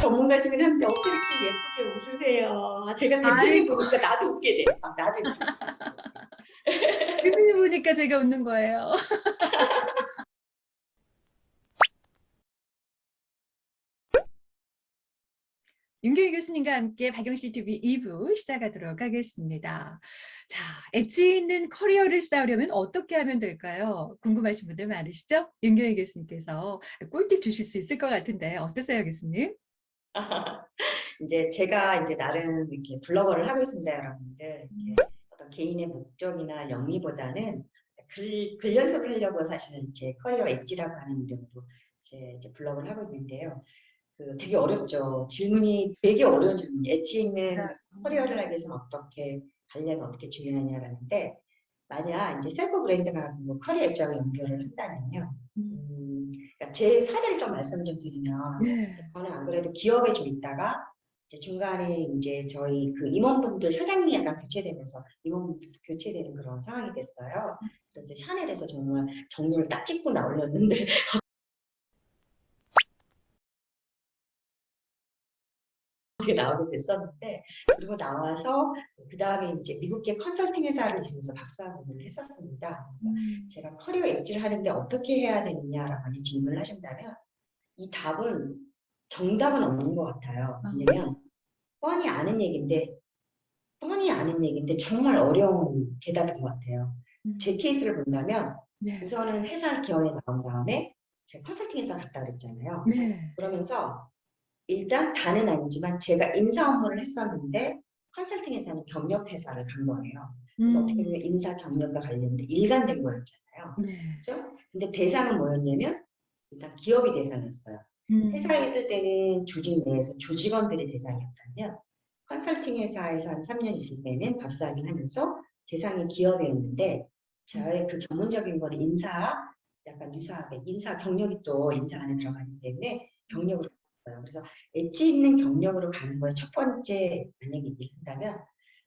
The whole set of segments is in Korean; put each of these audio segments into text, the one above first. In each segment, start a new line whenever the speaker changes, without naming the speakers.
전문가시긴 한데 어떻게 이렇게 예쁘게 웃으세요? 제가 대표님
아이고.
보니까 나도 웃게 돼요. 나도 이렇게 웃게 돼요.
교수님 보니까 제가 웃는 거예요. 윤경희 교수님과 함께 박영실 TV 2부 시작하도록 하겠습니다. 자, 엣지 있는 커리어를 쌓으려면 어떻게 하면 될까요? 궁금하신 분들 많으시죠? 윤경희 교수님께서 꿀팁 주실 수 있을 것 같은데 어떠세요, 교수님?
이제 제가 이제 나름 이렇게 블로거를 하고 있습니다, 여러분들. 이렇게 어떤 개인의 목적이나 영위보다는 글 연습을 하려고 사실은 제 커리어 엣지라고 하는 이름으로 이제 블로그를 하고 있는데요. 되게 어렵죠. 질문이 되게 어려운 질문이 엣지 있는 커리어를 하기 위해서는 어떻게 하려면 어떻게 중요하냐라는데 만약 이제 셀프 브랜드가 뭐 커리어 엣지하고 연결을 한다면요.
음.
그러니까 제 사례를 좀 말씀을 좀 드리면
네.
저는 안 그래도 기업에 좀 있다가 이제 중간에 이제 저희 그 임원분들 사장님이 약간 교체되면서 임원분들도 교체되는 그런 상황이 됐어요. 그래서 이제 샤넬에서 정말 정년을 딱 찍고 나오려는데 어떻게 나오게 됐었는데 그리고 나와서 그다음에 이제 미국계 컨설팅 회사를 있으면서 박사학위를 했었습니다. 그러니까
음.
제가 커리어 엣지를 하는데 어떻게 해야 되느냐라고 만약 질문을 하신다면 이 답은 정답은 없는 것 같아요.
아.
왜냐면 뻔히 아는 얘기인데 뻔히 아는 얘기인데 정말 어려운 대답인 것 같아요. 제
음.
케이스를 본다면
네.
우선은 회사를 기업에 나온 다음에 제가 컨설팅 회사 갔다 그랬잖아요.
네.
그러면서 일단 다는 아니지만 제가 인사 업무를 했었는데 컨설팅 회사는 경력 회사를 간 거예요. 그래서 어떻게
음.
보면 인사 경력과 관련된 일관된 거였잖아요.
네.
그렇죠? 근데 대상은 뭐였냐면 일단 기업이 대상이었어요. 회사에
음.
있을 때는 조직 내에서 조직원들이 대상이었다면 컨설팅 회사에서 한 3년 있을 때는 박사학위를 하면서 대상이 기업이었는데
음.
저의 그 전문적인 거는 인사 약간 유사하게 인사 경력이 또 인사 안에 들어가기 때문에
음.
경력으로 갔어요. 그래서 엣지 있는 경력으로 가는 거에 첫 번째 만약에 얘기를 한다면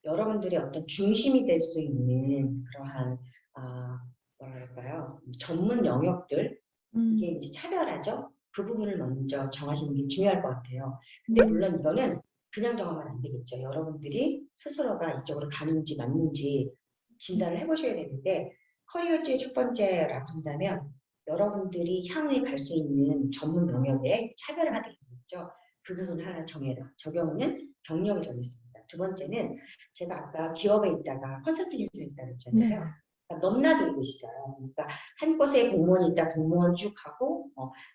여러분들이 어떤 중심이 될 수 있는 그러한 아, 뭐랄까요 전문 영역들 이게
음.
이제 차별화죠. 그 부분을 먼저 정하시는 게 중요할 것 같아요. 근데
음.
물론 이거는 그냥 정하면 안 되겠죠. 여러분들이 스스로가 이쪽으로 가는지 맞는지 진단을 해보셔야 되는데 커리어의 첫 번째라고 한다면 여러분들이 향후에 갈 수 있는 전문 영역에 차별화가 되겠죠. 그 부분을 하나 정해라. 적용은 경력을 정했습니다. 두 번째는 제가 아까 기업에 있다가 컨설팅에서 있다고 했잖아요.
네.
그러니까 넘나들고 있어요. 그러니까 한 곳에 공무원이 있다 공무원 쭉 하고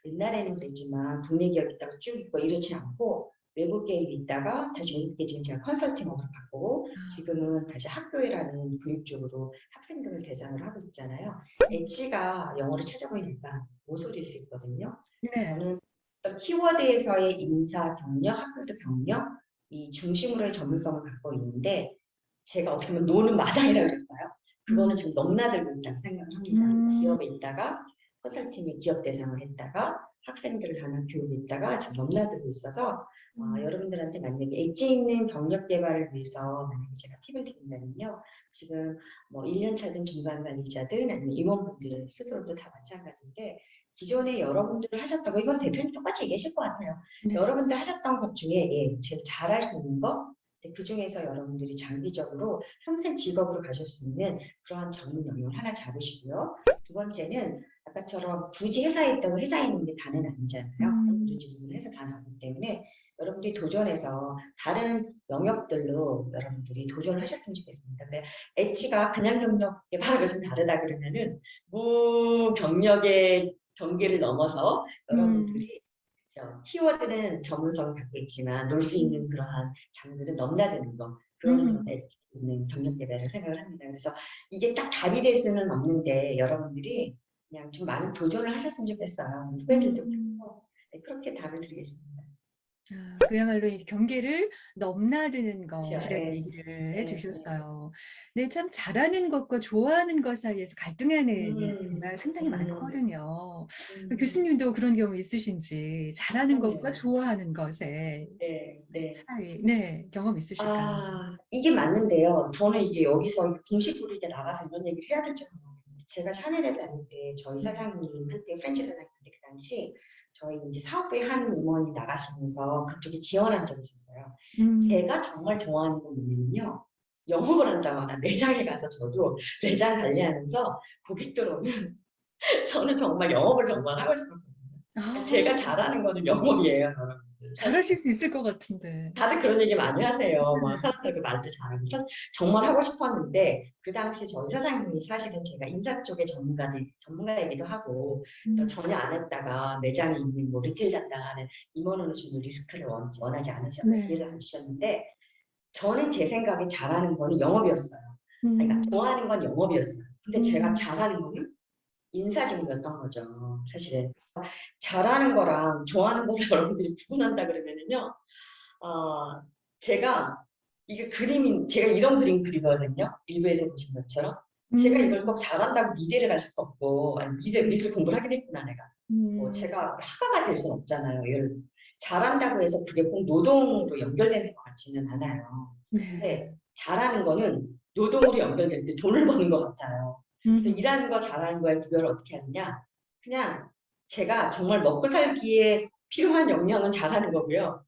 옛날에는 그랬지만 국내 기업 있다가 쭉 있고 이렇지 않고 외국 기업이 있다가 다시 외국 기업 지금 제가 컨설팅으로 바꾸고 지금은 다시 학교라는 교육 쪽으로 학생들을 대상으로 하고 있잖아요. 엣지가 영어로 찾아보니까 모서리일 수 있거든요.
네.
저는 어떤 키워드에서의 인사 경력, 학교도 경력 이 중심으로의 전문성을 갖고 있는데 제가 어떻게 보면 노는 마당이라고 그럴까요? 그거는
음.
지금 넘나들고 있다고 생각을 합니다.
음.
기업에 있다가 컨설팅에 기업 대상을 했다가 학생들을 하는 교육에 있다가 지금 넘나들고 있어서
음.
여러분들한테 만약에 엣지 있는 경력 개발을 위해서 만약에 제가 팁을 드린다면요. 지금 뭐 1년 차든 중간 관리자든 아니면 임원분들 스스로도 다 마찬가지인데 기존에 여러분들 하셨던 거 이건 대표님 똑같이 얘기하실 것 같아요.
네.
여러분들 하셨던 것 중에 제일 잘할 수 있는 거 그 중에서 여러분들이 장기적으로 평생 직업으로 가실 수 있는 그러한 전문 영역을 하나 잡으시고요. 두 번째는 아까처럼 굳이 회사에 있다고 회사에 있는 게 다는 아니잖아요.
음.
모든 직업은 회사 다 나오기 때문에 여러분들이 도전해서 다른 영역들로 여러분들이 도전을 하셨으면 좋겠습니다. 근데 엣지가 그냥 경력에 바로 좀 다르다 그러면은 무경력의 경계를 넘어서
음.
여러분들이 키워드는 전문성을 갖고 있지만 놀 수
음.
있는 그러한 장르는 넘나드는 거 그거는 저는
음.
엣지 있는 경력 개발을 생각을 합니다. 그래서 이게 딱 답이 될 수는 없는데 여러분들이 그냥 좀 많은 도전을 하셨으면 좋겠어요. 후배들도
음.
그렇고 네, 그렇게 답을 드리겠습니다.
아, 그야말로 이 경계를 넘나드는
그렇죠.
것이라고
예,
얘기를 해
예, 예.
주셨어요. 네, 참 잘하는 것과 좋아하는 것 사이에서 갈등하는 일이
음,
정말 상당히
음,
많거든요.
음,
교수님도 그런 경우 있으신지 잘하는 것과
그럼요.
좋아하는 것의
네, 네.
차이, 네, 경험 있으실까요?
이게 맞는데요. 저는 이게 여기서 공식으로 이게 나가서 이런 얘기를 해야 될지 모르겠는데, 제가 샤넬에 다닐 때 저희
네.
사장님한테 프렌치를 다닐 때 그 당시 저희 이제 사업부에 한 임원이 나가시면서 그쪽에 지원한 적이 있었어요.
음.
제가 정말 좋아하는 건 뭐냐면요. 영업을 한다거나 매장에 가서 저도 매장 관리하면서 고객들 오면 저는 정말 영업을 정말 하고 싶었거든요. 제가
아.
잘하는 거는 영업이에요, 여러분들. 사실
잘하실 수 있을 것 같은데.
다들 그런 얘기 많이 하세요. 막
네.
사람들 그 말도 잘하고 정말 하고 싶었는데 그 당시 저희 사장님이 사실은 제가 인사 쪽의 전문가이기도 하고 또
음.
전혀 안 했다가 매장에 있는 뭐 리테일 담당하는 임원으로 주는 리스크를 원하지 않으셔서 기회를 안
네.
주셨는데 저는 제 생각에 잘하는 거는 영업이었어요. 그러니까
음.
좋아하는 건 영업이었어요. 근데 제가
음.
잘하는 거는 인사직이었던 거죠. 사실은 잘하는 거랑 좋아하는 거를 여러분들이 구분한다 그러면은요. 어, 제가 이게 제가 이런 그림 그리거든요. 일부에서 보신 것처럼. 제가 이걸 꼭
음.
잘한다고 미대를 갈 수도 없고, 아니, 미술 공부를 하긴 했구나, 내가. 뭐,
음.
제가 화가가 될 수는 없잖아요. 이걸 잘한다고 해서 그게 꼭 노동으로 연결되는 것 같지는 않아요.
네.
근데 잘하는 거는 노동으로 연결될 때 돈을 버는 것 같아요. 그래서
음.
일하는 거 잘하는 거의 구별을 어떻게 하느냐. 그냥 제가 정말 먹고 살기에 필요한 역량은 잘하는 거고요.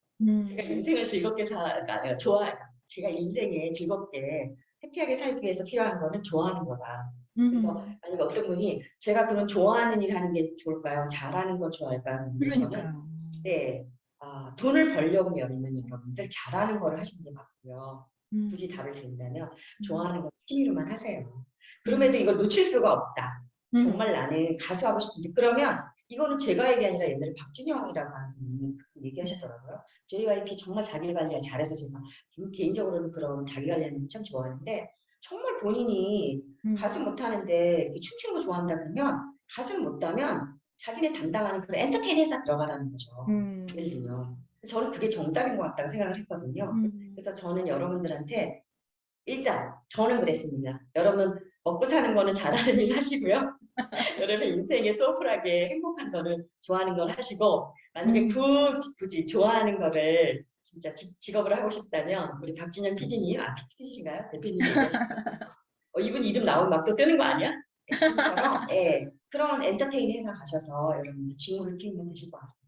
제가
음.
인생을 즐겁게 제가 인생에 즐겁게 해피하게 살기 위해서 필요한 거는 좋아하는 거다. 그래서
음.
만약에 어떤 분이 제가 그런 좋아하는 일 하는 게 좋을까요? 잘하는 거 좋아할까요? 근데 저는
그러니까요.
네, 돈을 벌려면 여러분들 잘하는 거를 하시는 게 맞고요. 굳이
음.
답을 드린다면
음.
좋아하는 거 취미로만 하세요.
음.
그럼에도 이걸 놓칠 수가 없다.
음.
정말 나는 가수 하고 싶은데 그러면 이거는 제가 얘기가 아니라 옛날에 박진영이라고 하는 분이 그렇게
네.
얘기하시더라고요. JYP 정말 자기 관리 잘해서 제가 개인적으로는 그런 자기 관리하는 거 참 좋아하는데 정말 본인이 가수
음.
못하는데 춤추는 거 좋아한다 그러면 가수는 못하면 자기네 담당하는 그런 엔터테인 회사 들어가라는 거죠. 예를
음.
들면. 저는 그게 정답인 것 같다고 생각을 했거든요.
음.
그래서 저는 여러분들한테 일단 저는 그랬습니다. 여러분 먹고 사는 거는 잘하는 일 하시고요. 여러분 인생에 소프하게 행복한 거를 좋아하는 걸 하시고 만약에
음.
굳이 좋아하는 거를 진짜 직업을 하고 싶다면 우리 박진영 PD님, PD신가요? 대표님이 얘기하신 이분 이름 나오면 막 또 뜨는 거 아니야? 네, 그분처럼 그런 엔터테인 회사 가셔서 여러분들 직무를 키우면 되실 것 같습니다.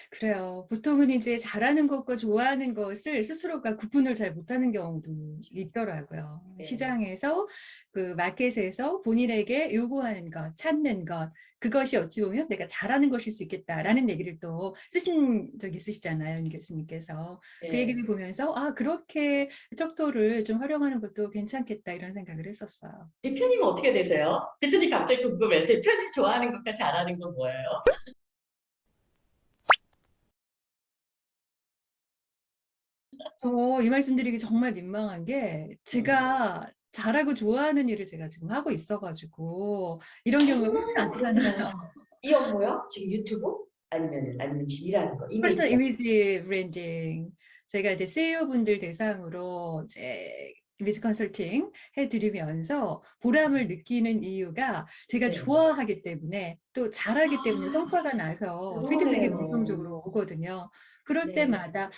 그래요. 보통은 이제 잘하는 것과 좋아하는 것을 스스로가 구분을 잘 못하는 경우도 있더라고요.
네.
시장에서 그 마켓에서 본인에게 요구하는 것, 찾는 것, 그것이 어찌 보면 '내가 잘하는 것일 수 있겠다.'라는 얘기를 또 쓰신 적 있으시잖아요, 윤 교수님께서. 그
네.
얘기를 보면서 '아 그렇게 척도를 좀 활용하는 것도 괜찮겠다.' 이런 생각을 했었어요.
대표님은 어떻게 되세요? 대표님 갑자기 궁금해. 대표님 좋아하는 것과 잘하는 건 뭐예요?
저 이 말씀드리기 정말 민망한 게
네.
제가 잘하고 좋아하는 일을 제가 지금 하고 있어 가지고 이런 경우가 흔치 않잖아요.
그렇네요. 이 업무요? 지금 유튜브? 아니면 지금 일하는 거,
퍼스널
이미지가.
이미지 브랜딩. 제가 이제 CEO 분들 대상으로 이제 이미지 컨설팅 해 드리면서 보람을 느끼는 이유가 제가
네.
좋아하기 때문에 또 잘하기 때문에
아,
성과가 나서 피드백이
그러네요.
긍정적으로 오거든요. 그럴
네.
때마다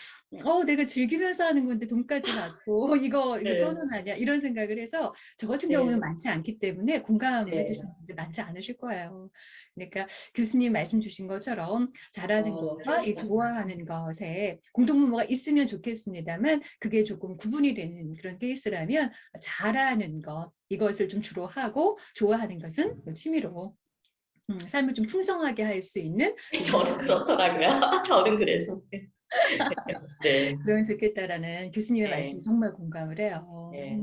'내가 즐기면서 하는 건데 돈까지 받고 이거
네.
천원하냐.' 이런 생각을 해서 저 같은 경우는
네.
많지 않기 때문에 공감해
네.
주시는 분들 많지 않으실 거예요. 그러니까 교수님 말씀 주신 것처럼 잘하는 것과 이
그러시구나.
좋아하는 것에 공통분모가 있으면 좋겠습니다만 그게 조금 구분이 되는 그런 케이스라면 잘하는 것 이것을 좀 주로 하고 좋아하는 것은 그 취미로 삶을 좀 풍성하게 할 수 있는
저는
부분을
그렇더라고요. 저는 그래서. 네.
그러면 좋겠다라는 교수님의 말씀에
네.
정말 공감을 해요.
네.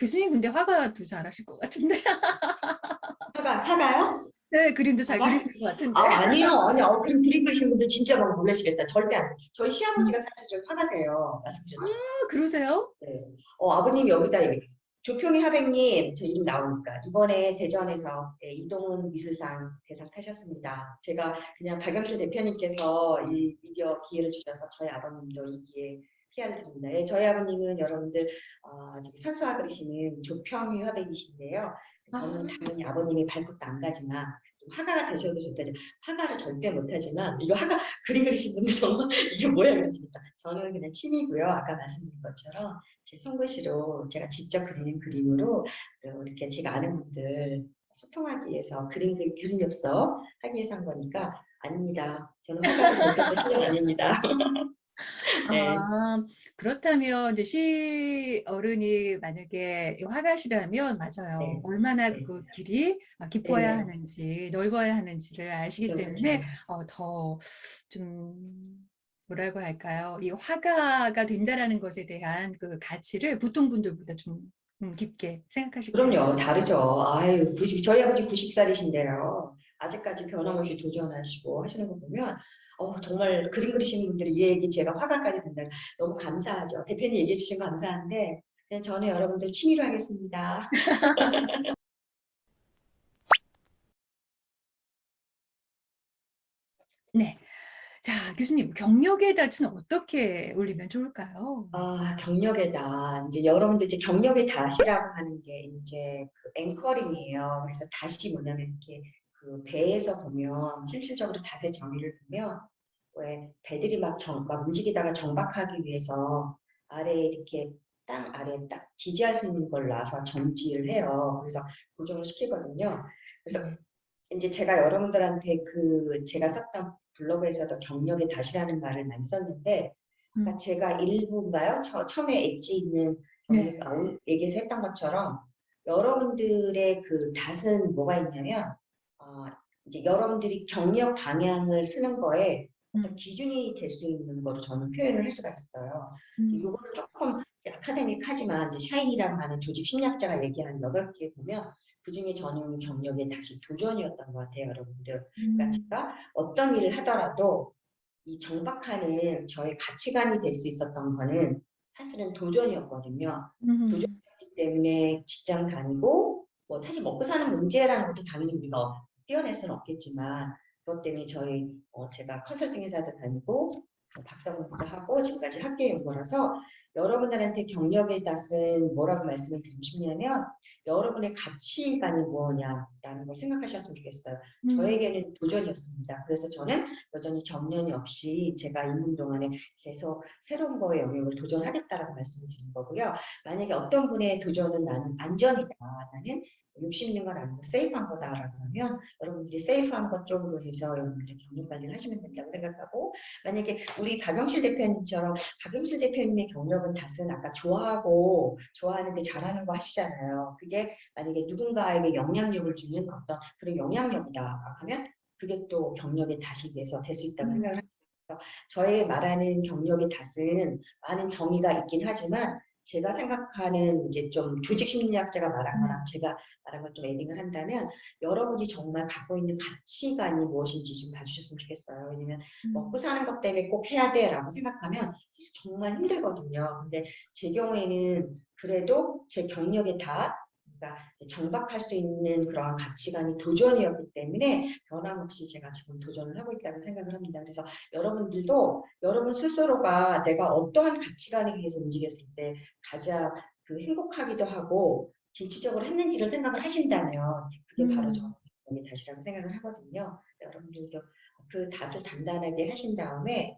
교수님 근데 화가도 잘하실 것 같은데.
화가요?
네, 그림도 잘
화가?
그리실 것 같은데.
아니요. 아니, 그림 그리시는 분들 진짜 막 놀라시겠다. 절대 안 돼. 저희
음.
시아버지가 사실은 화가세요. 말씀드렸죠.
그러세요?
네. 아버님 여기다 조평희 하백님 저 이름 나오니까 이번에 대전에서 이동훈 미술상 대상 타셨습니다. 제가 그냥 박영실 대표님께서 이 미디어 기회를 주셔서 저희 아버님도 이 기회에 PR을 드립니다. 저희 아버님은 여러분들 저기 산수화 그리시는 조평희 화백이신데요. 저는
아.
당연히 아버님이 발끝도 안 가지만 좀 화가가 되셔도 좋다. 화가를 절대 못하지만 이거 그림 그리신 분들 정말 이게 뭐야 그러십니까? 저는 그냥 취미고요. 아까 말씀드린 것처럼 제 손글씨로 제가 직접 그리는 그림으로 이렇게 제가 아는 분들 소통하기 위해서 그림 엽서 하기 위해서 한 거니까 아닙니다. 저는 화가도 그 정도 실력 아닙니다. 네,
아, 그렇다면 이제 시어른이 만약에 화가시라면 맞아요.
네,
얼마나
네,
그 길이
네,
깊어야
네.
하는지 넓어야 하는지를 아시기
그렇죠,
때문에
그렇죠.
더 좀 뭐라고 할까요? 이 화가가 된다라는 것에 대한 그 가치를 보통 분들보다 좀 깊게 생각하실 거예요.
그럼요, 다르죠. 아유, 저희 아버지 90살이신데요. 아직까지 변함없이 도전하시고 하시는 거 보면, 정말 그림 그리시는 분들이 이 얘기 제가 화가까지 된다. 너무 감사하죠. 대표님 얘기해 주신 거 감사한데, 그냥 저는 여러분들 취미로 하겠습니다.
네. 자, 교수님, 경력의 닻은 어떻게 올리면 좋을까요?
아, 경력에다. 이제 여러분들 이제 경력의 닷이라고 하는 게 이제 그 앵커링이에요. 그래서 닷이 뭐냐면 이렇게 그 배에서 보면 실질적으로 닷의 정의를 보면 왜 배들이 막 움직이다가 정박하기 위해서 아래에 이렇게 땅 아래에 딱 지지할 수 있는 걸 놔서 정지를 해요. 그래서 고정을 시키거든요. 그래서
네.
이제 제가 여러분들한테 그 제가 썼던 블로그에서도 경력의 닷이라는 말을 많이 썼는데 아까
음,
제가 일부인가요? 처음에 엣지 있는 경력
네.
얘기해서 했던 것처럼 여러분들의 그 닷은 뭐가 있냐면 어, 이제 여러분들이 경력 방향을 쓰는 거에 어떤
음,
기준이 될 수 있는 거로 저는 표현을 할 수가 있어요.
음,
이거는 조금 아카데믹하지만 이제 샤인이라고 하는 조직 심리학자가 얘기하는 8개 보면 그중에 저는 경력에 다시 도전이었던 것 같아요, 여러분들. 그러니까
음,
제가 어떤 일을 하더라도 이 정박하는 저의 가치관이 될 수 있었던 거는 사실은 도전이었거든요.
음,
도전이었기 때문에 직장 다니고 뭐 사실 먹고 사는 문제라는 것도 당연히 우리가 띄어낼 수는 없겠지만 그것 때문에 제가 컨설팅 회사도 다니고 박사 공부도 하고 지금까지 학계 연구라서 여러분들한테 경력의 닷은 뭐라고 말씀을 드리고 싶냐면 여러분의 가치관이 뭐냐라는 걸 생각하셨으면 좋겠어요.
음,
저에게는 도전이었습니다. 그래서 저는 여전히 정년이 없이 제가 있는 동안에 계속 새로운 거에 영역을 도전하겠다라고 말씀을 드린 거고요. 만약에 어떤 분의 도전은 나는 안전이다. 나는 욕심 있는 건 아니고 세이프한 거다라고 하면 여러분들이 세이프한 것 쪽으로 해서 여러분들의 경력 관리를 하시면 된다고 생각하고 만약에 우리 박영실 대표님처럼 박영실 대표님의 경력은 다은 아까 좋아하는데 잘하는 거 하시잖아요. 그게 만약에 누군가에게 영향력을 주는 어떤 그런 영향력이다 하면 그게 또 경력의 닷이 돼서 될 수 있다고 생각을
음,
합니다. 저의 말하는 경력의 닷은 많은 정의가 있긴 하지만 제가 생각하는 이제 좀 조직 심리학자가 말한
네.
거랑 제가 말한 걸 좀 에딩을 한다면 여러분이 정말 갖고 있는 가치관이 무엇인지 좀 봐주셨으면 좋겠어요. 왜냐면 먹고
음,
사는 것 때문에 꼭 해야 돼라고 생각하면 사실 정말 힘들거든요. 근데 제 경우에는 그래도 제 경력에 다 그러니까 정박할 수 있는 그런 가치관이 도전이었기 때문에 변함없이 제가 지금 도전을 하고 있다고 생각을 합니다. 그래서 여러분들도 여러분 스스로가 내가 어떠한 가치관에 의해서 움직였을 때 가장 그 행복하기도 하고 진취적으로 했는지를 생각을 하신다면 그게 바로
음,
저의 탓이라고 생각을 하거든요. 여러분들도 그 탓을 단단하게 하신 다음에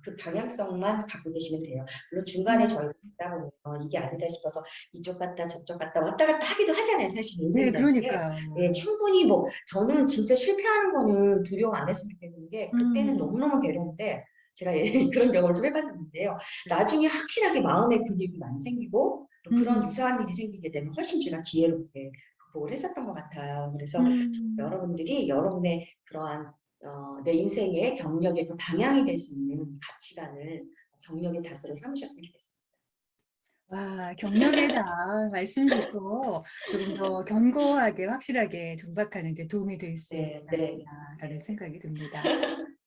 그 방향성만 갖고 계시면 돼요. 물론 중간에
음.
저희가 듣다 보면 이게 아니다 싶어서 이쪽 갔다 저쪽 갔다 왔다 갔다 하기도 하잖아요. 사실
네,
인생이라는 게. 예,
그러니까요.
충분히 뭐 저는 진짜 실패하는 거는 두려워 안 했으면 좋겠는 게 그때는
음,
너무너무 괴로운데 제가 그런 경험을 좀 해봤었는데요. 나중에 확실하게 마음의 근육이 많이 생기고 또 그런
음,
유사한 일이 생기게 되면 훨씬 제가 지혜롭게 극복을 했었던 것 같아요. 그래서
음.
여러분들이 여러분의 그러한 내 인생의 경력의 그 방향이 될 수 있는 가치관을 경력의 탓으로 삼으셨으면 좋겠습니다.
와, 경력에 다 말씀 듣고 조금 더 견고하게 확실하게 정박하는 데 도움이 될 수 있지
네, 네,
않나라는
네,
생각이 듭니다.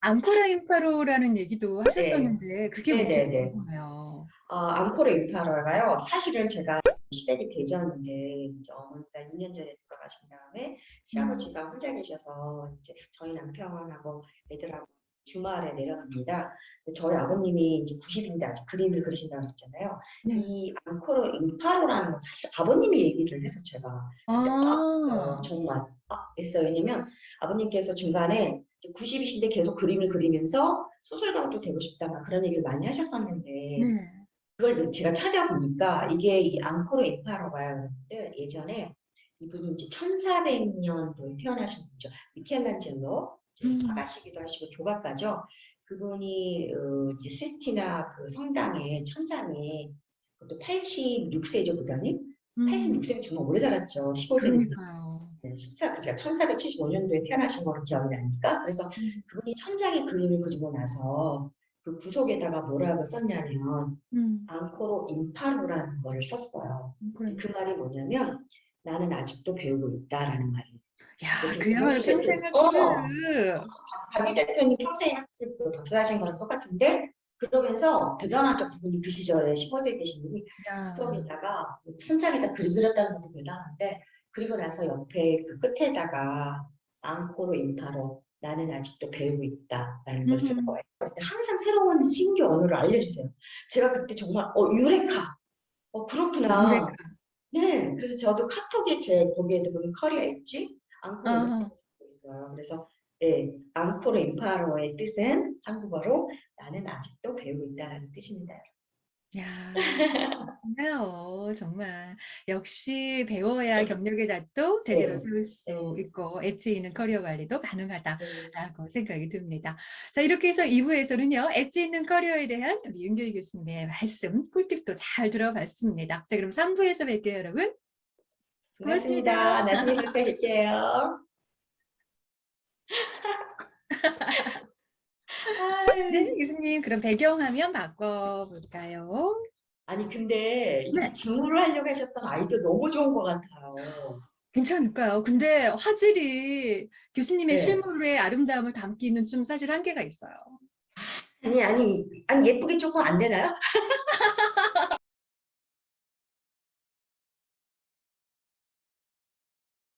앙코라 인파로라는 얘기도
네,
하셨었는데 그게
네,
뭔지
네, 네.
궁금해요.
앙코르 임파라가요. 사실은 제가 시댁이 대전인데 이제 어머니가 2년 전에 돌아가신 다음에
음,
시아버지가 혼자 계셔서 이제 저희 남편하고 애들하고 주말에 내려갑니다. 근데 저희 아버님이 이제 90인데 아직 그림을 그리신다고 했잖아요.
네.
이 앙코르 임파로라는 건 사실 아버님이 얘기를 해서 제가 그때
아,
정말 했어요. 왜냐면 아버님께서 중간에 90이신데 계속 그림을 그리면서 소설가가 되고 싶다 막 그런 얘기를 많이 하셨었는데
네.
그걸 제가 찾아보니까 이게 이 앙코르 임파로가요. 여러분들 예전에 이분이 이제 1400년도에 태어나신 분이죠. 미켈란젤로 이제
음,
화가시기도 하시고 조각가죠. 그분이 이제 시스티나 그 성당의 천장에 그것도 86세죠, 그다니 86세면 정말 오래 살았죠. 15세면
그러니까요.
14, 그죠? 1475년도에 태어나신 거로 기억이 나니까. 그래서
음,
그분이 천장에 그림을 그리고 나서 그 구석에다가 뭐라고 썼냐면
음,
앙코로 임파로라는 거를 썼어요. 그
그러니까.
말이 뭐냐면 나는 아직도 배우고 있다라는 말이에요.
야,
제
그야말로
박익실 대표,
평생 학습.
박익실 대표님 평생 학습 그 박사하신 거랑 똑같은데 그러면서 대단하죠. 그분이 그 시절에 15세에 계신 분이
야,
구석에다가 뭐 천장에다 그림 그렸다는 것도 대단한데 그리고 나서 옆에 그 끝에다가 앙코로 임파로 나는 아직도 배우고 있다라는 걸 쓴
음,
거예요. 그러니까 항상 새로운 신규 언어를 알려주세요. 제가 그때 정말 유레카
유레카.
그렇구나. 네, 그래서 저도 카톡에 제 거기에도 보면 커리어 엣지 앙코르 이렇게
아,
적고 있어요. 그래서 네, 앙코르 임파로의 뜻은 한국어로 나는 아직도 배우고 있다는 뜻입니다.
야. 좋네요. 정말. 역시 배워야 경력의 잣도 제대로
네,
세울 수
네,
있고 엣지 있는 커리어 관리도
네,
가능하다라고 생각이 듭니다. 자, 이렇게 해서 2부에서는요. 엣지 있는 커리어에 대한 우리 윤교희 교수님의 말씀, 꿀팁도 잘 들어봤습니다. 자, 그럼 3부에서 뵐게요, 여러분.
고맙습니다.
고맙습니다.
나중에 잘 뵐게요.
네,
아유.
교수님. 그럼 배경화면 바꿔볼까요?
아니 근데 이렇게
네.
줌으로 하려고 하셨던 아이디어 너무 좋은 것 같아요.
괜찮을까요? 근데 화질이 교수님의
네.
실물의 아름다움을 담기는 좀 사실 한계가 있어요.
아니 예쁘게 조금 안 되나요?